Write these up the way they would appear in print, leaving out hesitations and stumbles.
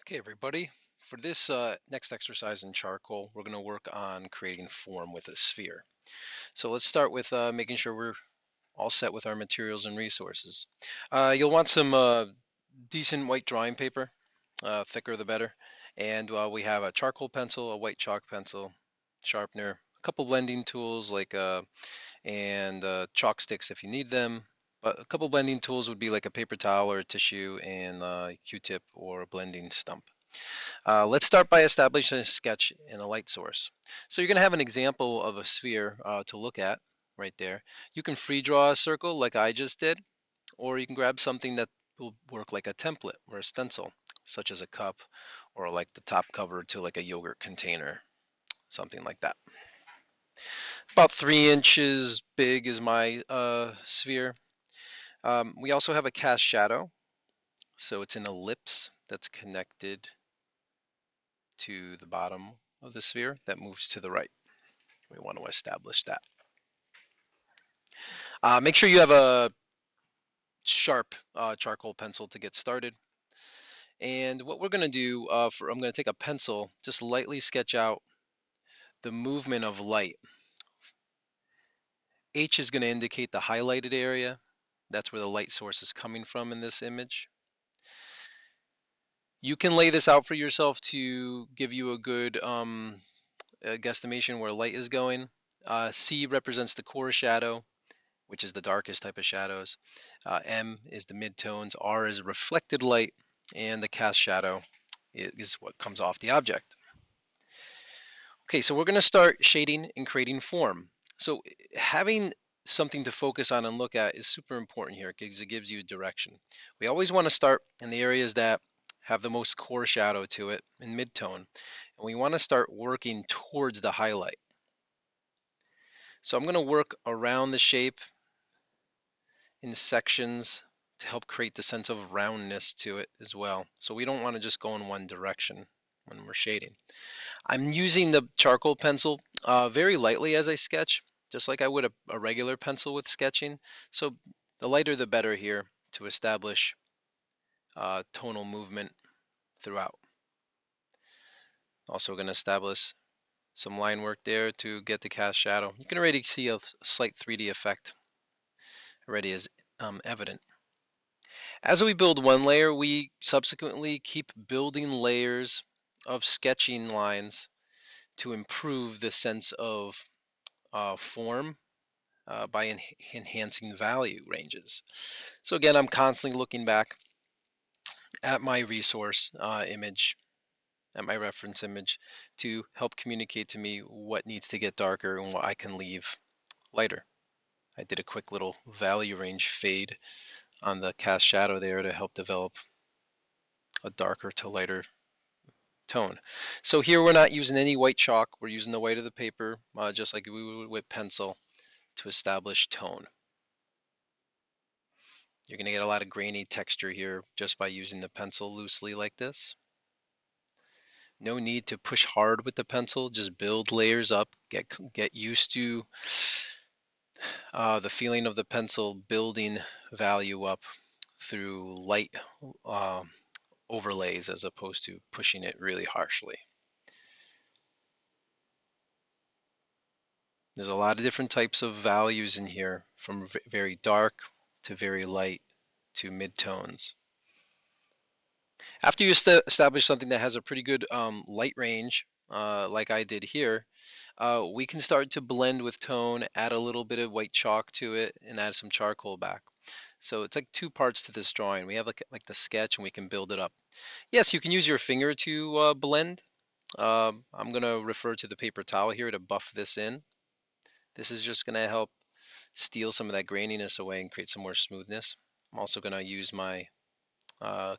Okay, everybody. For this next exercise in charcoal, we're going to work on creating form with a sphere. So let's start with making sure we're all set with our materials and resources. You'll want some decent white drawing paper, thicker the better. And we have a charcoal pencil, a white chalk pencil, sharpener, a couple blending tools and chalk sticks if you need them. But a couple blending tools would be like a paper towel or a tissue and a Q-tip or a blending stump. Let's start by establishing a sketch in a light source. So you're going to have an example of a sphere to look at right there. You can free draw a circle like I just did, or you can grab something that will work like a template or a stencil, such as a cup or like the top cover to like a yogurt container, something like that. About 3 inches big is my sphere. We also have a cast shadow, so it's an ellipse that's connected to the bottom of the sphere that moves to the right. We want to establish that. Make sure you have a sharp charcoal pencil to get started. And what we're going to do, I'm going to take a pencil, just lightly sketch out the movement of light. H is going to indicate the highlighted area. That's where the light source is coming from in this image. You can lay this out for yourself to give you a good guesstimation where light is going. C represents the core shadow, which is the darkest type of shadows. M is the midtones, R is reflected light, and the cast shadow is what comes off the object. Okay, so we're going to start shading and creating form. So having something to focus on and look at is super important here because it gives you direction. We always want to start in the areas that have the most core shadow to it in midtone, and we want to start working towards the highlight. So I'm going to work around the shape in sections to help create the sense of roundness to it as well. So we don't want to just go in one direction when we're shading. I'm using the charcoal pencil very lightly as I sketch, just like I would a regular pencil with sketching. So the lighter the better here to establish tonal movement throughout. Also going to establish some line work there to get the cast shadow. You can already see a slight 3D effect already is evident. As we build one layer, we subsequently keep building layers of sketching lines to improve the sense of form by enhancing value ranges. So again, I'm constantly looking back at my resource image, at my reference image, to help communicate to me what needs to get darker and what I can leave lighter. I did a quick little value range fade on the cast shadow there to help develop a darker to lighter tone. So here we're not using any white chalk, we're using the white of the paper, just like we would with pencil to establish tone. You're going to get a lot of grainy texture here just by using the pencil loosely like this. No need to push hard with the pencil, just build layers up, get used to the feeling of the pencil building value up through light uh, overlays as opposed to pushing it really harshly. There's a lot of different types of values in here, from very dark to very light to midtones. After you establish something that has a pretty good light range, like I did here, we can start to blend with tone, add a little bit of white chalk to it, and add some charcoal back. So it's like two parts to this drawing. We have like the sketch, and we can build it up. Yes, you can use your finger to blend. I'm going to refer to the paper towel here to buff this in. This is just going to help steal some of that graininess away and create some more smoothness. I'm also going to use my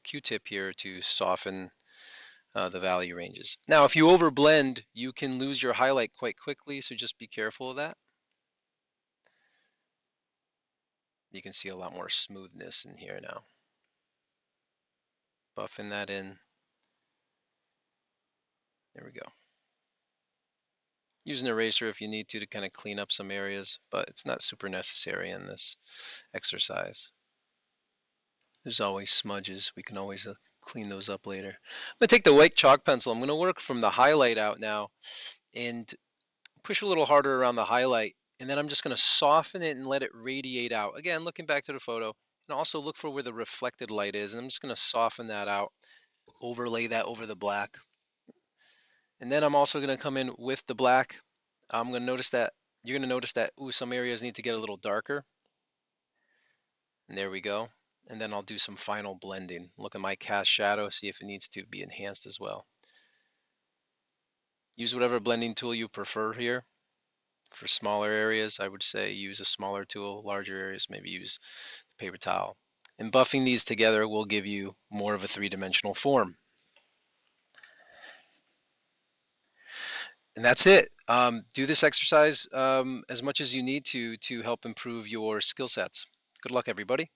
Q-tip here to soften the value ranges. Now, if you overblend, you can lose your highlight quite quickly, so just be careful of that. You can see a lot more smoothness in here now. Buffing that in. There we go. Use an eraser if you need to kind of clean up some areas, but it's not super necessary in this exercise. There's always smudges. We can always Clean those up later. I'm going to take the white chalk pencil. I'm going to work from the highlight out now and push a little harder around the highlight. And then I'm just going to soften it and let it radiate out. Again, looking back to the photo, and also look for where the reflected light is. And I'm just going to soften that out, overlay that over the black. And then I'm also going to come in with the black. I'm going to notice that you're going to notice that some areas need to get a little darker. And there we go. And then I'll do some final blending. Look at my cast shadow, see if it needs to be enhanced as well. Use whatever blending tool you prefer here. For smaller areas, I would say use a smaller tool. Larger areas, maybe use the paper towel. And buffing these together will give you more of a three-dimensional form. And that's it. Do this exercise as much as you need to help improve your skill sets. Good luck, everybody.